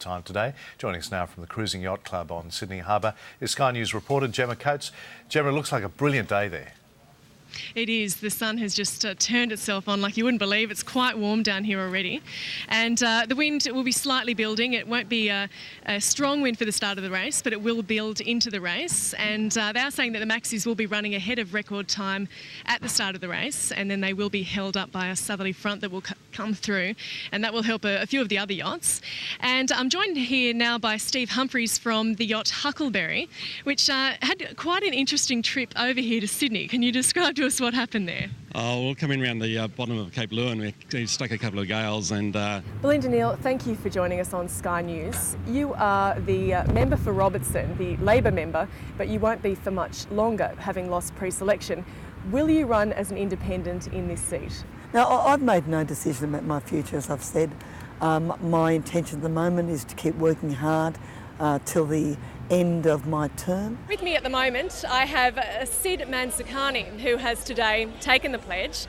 time today. Joining us now from the Cruising Yacht Club on Sydney Harbour is Sky News reporter Gemma Coates. Gemma, it looks like a brilliant day there. It is. The sun has just turned itself on like you wouldn't believe. It's quite warm down here already. And the wind will be slightly building. It won't be a strong wind for the start of the race, but it will build into the race. And they are saying that the maxis will be running ahead of record time at the start of the race, and then they will be held up by a southerly front that will come through, and that will help a few of the other yachts. And I'm joined here now by Steve Humphries from the yacht Huckleberry, which had quite an interesting trip over here to Sydney. Can you describe to us what happened there? Oh, we're coming around the bottom of Cape Lewin. We stuck a couple of gales and... Belinda Neal, thank you for joining us on Sky News. You are the member for Robertson, the Labor member, but you won't be for much longer, having lost pre-selection. Will you run as an independent in this seat? Now, I've made no decision about my future, as I've said. My intention at the moment is to keep working hard till the end of my term. With me at the moment, I have Sid Manzukani, who has today taken the pledge.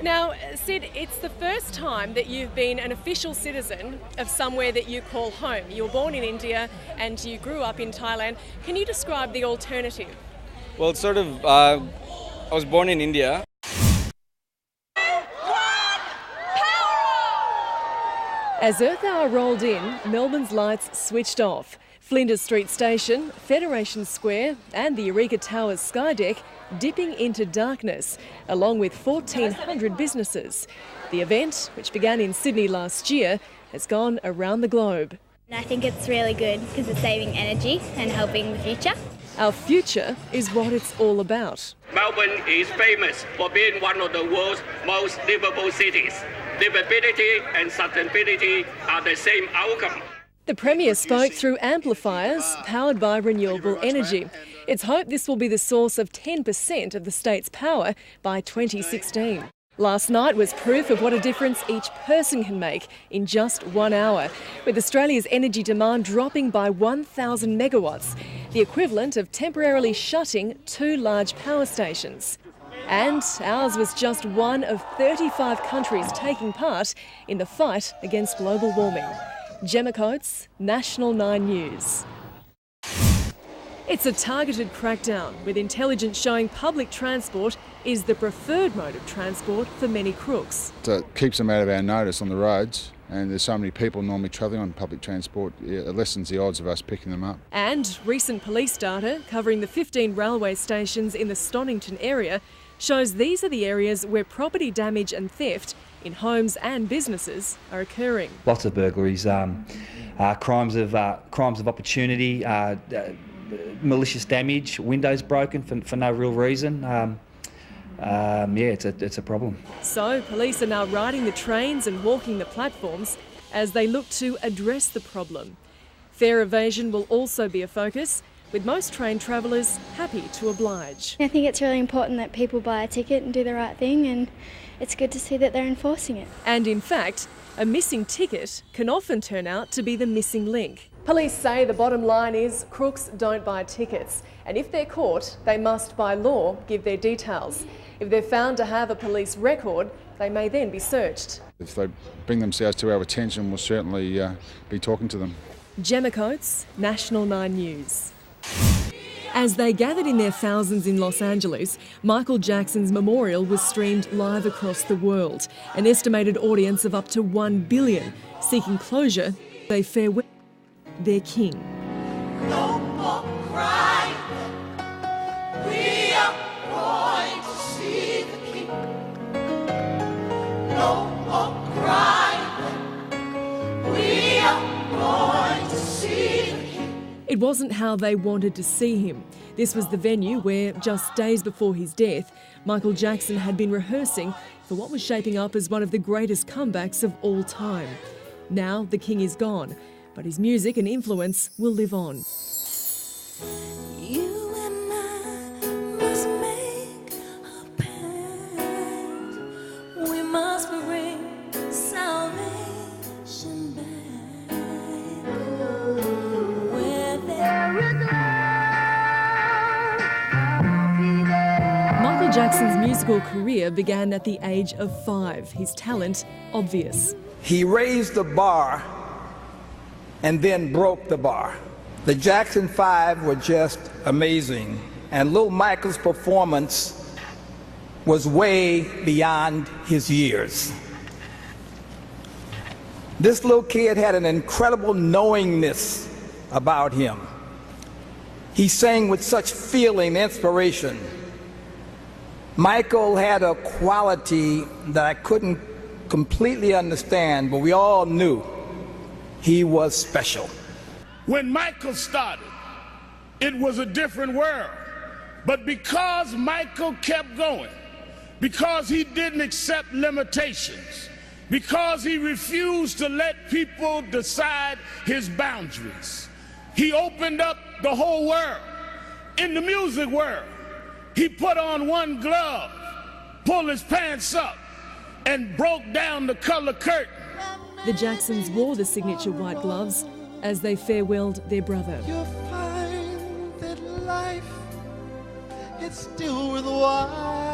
Now, Sid, it's the first time that you've been an official citizen of somewhere that you call home. You were born in India and you grew up in Thailand. Can you describe the alternative? Well, it's sort of, I was born in India. As Earth Hour rolled in, Melbourne's lights switched off. Flinders Street Station, Federation Square and the Eureka Towers skydeck dipping into darkness, along with 1,400 businesses. The event, which began in Sydney last year, has gone around the globe. I think it's really good because it's saving energy and helping the future. Our future is what it's all about. Melbourne is famous for being one of the world's most livable cities. Livability and sustainability are the same outcome. The Premier spoke through amplifiers powered by renewable energy. It's hoped this will be the source of 10% of the state's power by 2016. Last night was proof of what a difference each person can make in just 1 hour, with Australia's energy demand dropping by 1,000 megawatts, the equivalent of temporarily shutting 2 large power stations. And ours was just one of 35 countries taking part in the fight against global warming. Gemma Coates, National 9 News. It's a targeted crackdown, with intelligence showing public transport is the preferred mode of transport for many crooks. It keeps them out of our notice on the roads, and there's so many people normally travelling on public transport, it lessens the odds of us picking them up. And recent police data covering the 15 railway stations in the Stonington area shows these are the areas where property damage and theft in homes and businesses are occurring. Lots of burglaries, crimes of opportunity, malicious damage, windows broken for no real reason. It's a problem. So police are now riding the trains and walking the platforms as they look to address the problem. Fare evasion will also be a focus, with most train travellers happy to oblige. I think it's really important that people buy a ticket and do the right thing, and it's good to see that they're enforcing it. And in fact, a missing ticket can often turn out to be the missing link. Police say the bottom line is crooks don't buy tickets, and if they're caught, they must by law give their details. If they're found to have a police record, they may then be searched. If they bring themselves to our attention, we'll certainly be talking to them. Gemma Coates, National 9 News. As they gathered in their thousands in Los Angeles, Michael Jackson's memorial was streamed live across the world. An estimated audience of up to 1 billion. Seeking closure, they farewell their king. No more crying. We are going to see the king. No more crying. We are going to see the king. It wasn't how they wanted to see him. This was the venue where, just days before his death, Michael Jackson had been rehearsing for what was shaping up as one of the greatest comebacks of all time. Now the king is gone, but his music and influence will live on. You and I must make a pact. We must bring salvation back. Where there is love, Michael Jackson's musical career began at the age of 5. His talent obvious. He raised the bar and then broke the bar. The Jackson 5 were just amazing, and Little Michael's performance was way beyond his years. This little kid had an incredible knowingness about him. He sang with such feeling, inspiration. Michael had a quality that I couldn't completely understand, but we all knew he was special. When Michael started, it was a different world. But because Michael kept going, because he didn't accept limitations, because he refused to let people decide his boundaries, he opened up the whole world. In the music world, he put on one glove, pulled his pants up, and broke down the color curtain. The Jacksons wore the signature white gloves as they farewelled their brother. You'll find that life, it's still worthwhile.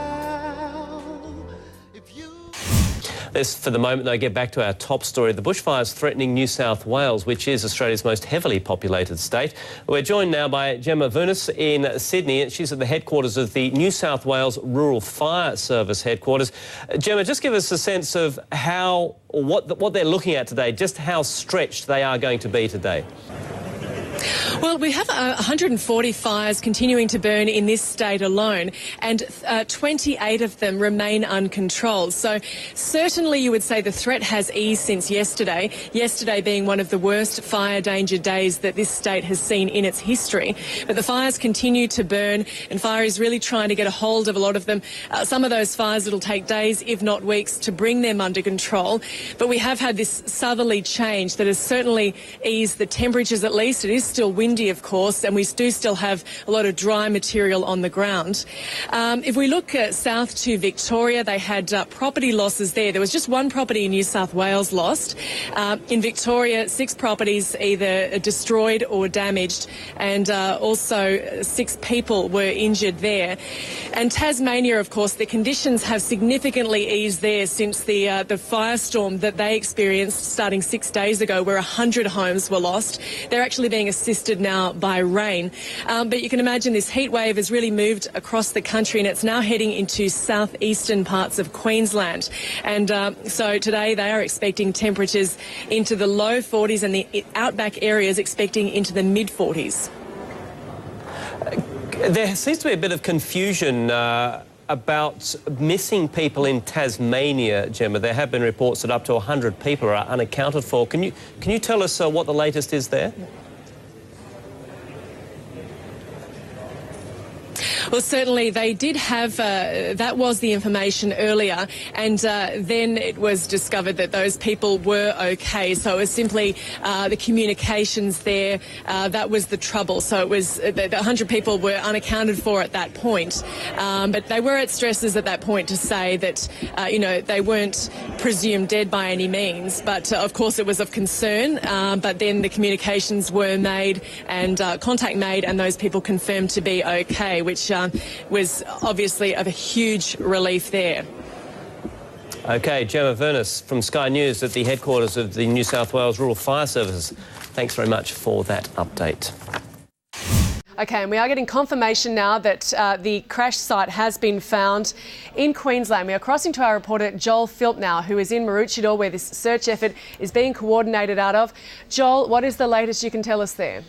This, for the moment, though, get back to our top story. The bushfires threatening New South Wales, which is Australia's most heavily populated state. We're joined now by Gemma Vunis in Sydney. She's at the headquarters of the New South Wales Rural Fire Service headquarters. Gemma, just give us a sense of how, or what they're looking at today, just how stretched they are going to be today. Well, we have 140 fires continuing to burn in this state alone, and 28 of them remain uncontrolled. So certainly you would say the threat has eased since yesterday, yesterday being one of the worst fire danger days that this state has seen in its history. But the fires continue to burn, and fire is really trying to get a hold of a lot of them. Some of those fires, it'll take days, if not weeks, to bring them under control. But we have had this southerly change that has certainly eased the temperatures at least. It is still windy, of course, and we do still have a lot of dry material on the ground. If we look south to Victoria, they had property losses there. There was just one property in New South Wales lost. In Victoria, 6 properties either destroyed or damaged, and also 6 people were injured there. And Tasmania, of course, the conditions have significantly eased there since the firestorm that they experienced starting 6 days ago, where 100 homes were lost. They're actually being assisted now by rain. But you can imagine this heat wave has really moved across the country, and it's now heading into southeastern parts of Queensland. And so today they are expecting temperatures into the low 40s, and the outback areas expecting into the mid-40s. There seems to be a bit of confusion about missing people in Tasmania, Gemma. There have been reports that up to 100 people are unaccounted for. Can you tell us what the latest is there? Well, certainly they did have, that was the information earlier, and then it was discovered that those people were okay. So it was simply the communications there, that was the trouble. So it was the 100 people were unaccounted for at that point. But they were at stresses at that point to say that, you know, they weren't presumed dead by any means. But of course it was of concern. But then the communications were made and contact made, and those people confirmed to be okay, which was obviously of a huge relief there. OK, Gemma Vunis from Sky News at the headquarters of the New South Wales Rural Fire Services. Thanks very much for that update. OK, and we are getting confirmation now that the crash site has been found in Queensland. We are crossing to our reporter Joel Philp now, who is in Maroochydore, where this search effort is being coordinated out of. Joel, what is the latest you can tell us there?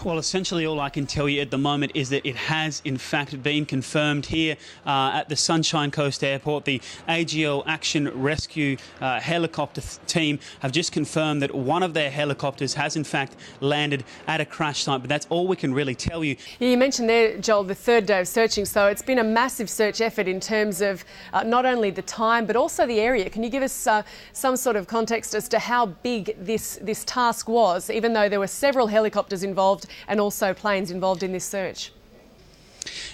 Well, essentially all I can tell you at the moment is that it has in fact been confirmed here at the Sunshine Coast Airport. The AGL Action Rescue helicopter team have just confirmed that one of their helicopters has in fact landed at a crash site, but that's all we can really tell you. Yeah, you mentioned there, Joel, the third day of searching, so it's been a massive search effort in terms of not only the time but also the area. Can you give us some sort of context as to how big this task was, even though there were several helicopters involved and also planes involved in this search?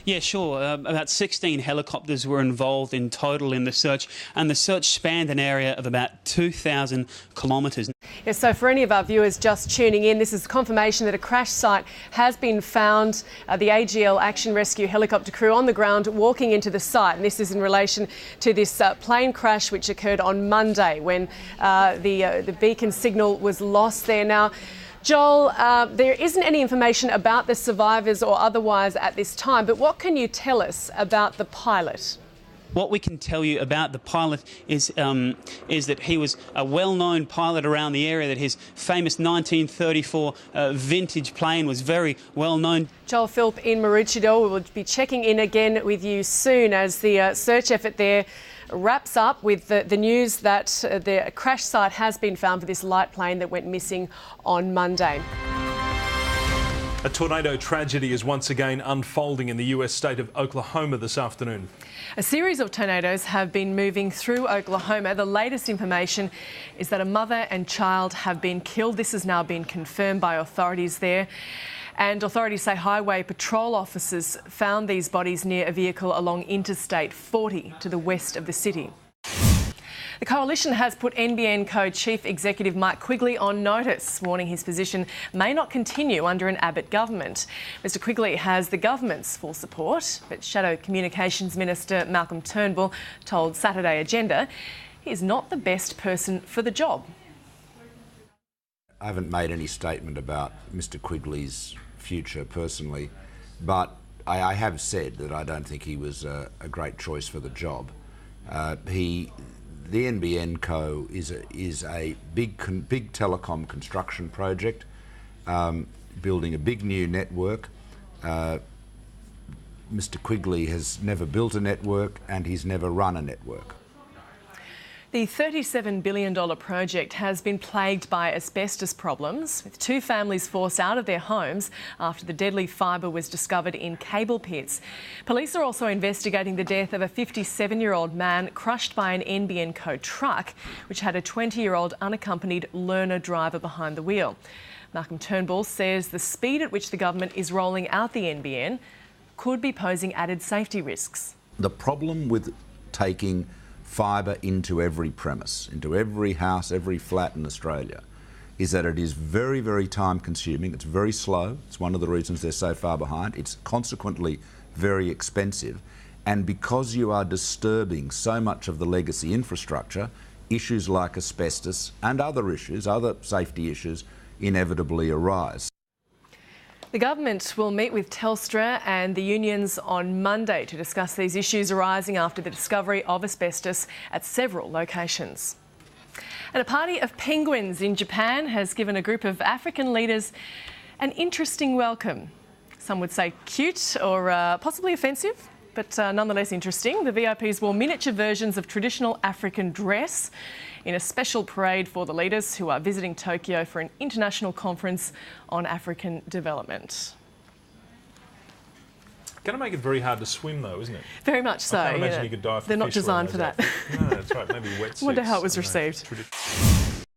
Yeah, sure. About 16 helicopters were involved in total in the search, and the search spanned an area of about 2,000 kilometres. Yes, so for any of our viewers just tuning in, this is confirmation that a crash site has been found. The AGL Action Rescue helicopter crew on the ground walking into the site, and this is in relation to this plane crash which occurred on Monday when the beacon signal was lost there. Now, Joel, there isn't any information about the survivors or otherwise at this time, but what can you tell us about the pilot? What we can tell you about the pilot is that he was a well-known pilot around the area, that his famous 1934 vintage plane was very well-known. Joel Philp in Maroochydore. We will be checking in again with you soon as the search effort there wraps up with the news that the crash site has been found for this light plane that went missing on Monday. A tornado tragedy is once again unfolding in the US state of Oklahoma this afternoon. A series of tornadoes have been moving through Oklahoma. The latest information is that a mother and child have been killed. This has now been confirmed by authorities there. And authorities say highway patrol officers found these bodies near a vehicle along Interstate 40 to the west of the city. The Coalition has put NBN Co Chief Executive Mike Quigley on notice, warning his position may not continue under an Abbott government. Mr Quigley has the government's full support, but Shadow Communications Minister Malcolm Turnbull told Saturday Agenda he is not the best person for the job. I haven't made any statement about Mr Quigley's future personally, but I have said that I don't think he was a great choice for the job. The NBN Co is a big telecom construction project, building a big new network. Mr Quigley has never built a network and he's never run a network. The $37 billion project has been plagued by asbestos problems, with 2 families forced out of their homes after the deadly fibre was discovered in cable pits. Police are also investigating the death of a 57-year-old man crushed by an NBN Co truck, which had a 20-year-old unaccompanied learner driver behind the wheel. Malcolm Turnbull says the speed at which the government is rolling out the NBN could be posing added safety risks. The problem with taking fibre into every premise, into every house, every flat in Australia, is that it is very, very time consuming. It's very slow. It's one of the reasons they're so far behind. It's consequently very expensive. And because you are disturbing so much of the legacy infrastructure, issues like asbestos and other issues, other safety issues, inevitably arise. The government will meet with Telstra and the unions on Monday to discuss these issues arising after the discovery of asbestos at several locations. And a party of penguins in Japan has given a group of African leaders an interesting welcome. Some would say cute or possibly offensive, but nonetheless interesting. The VIPs wore miniature versions of traditional African dress in a special parade for the leaders who are visiting Tokyo for an international conference on African development. Going to make it very hard to swim though, isn't it? Very much so. I can't imagine you could dive for They're not fish designed for that. No, that's right. Maybe wetsuits. I wonder how it was received.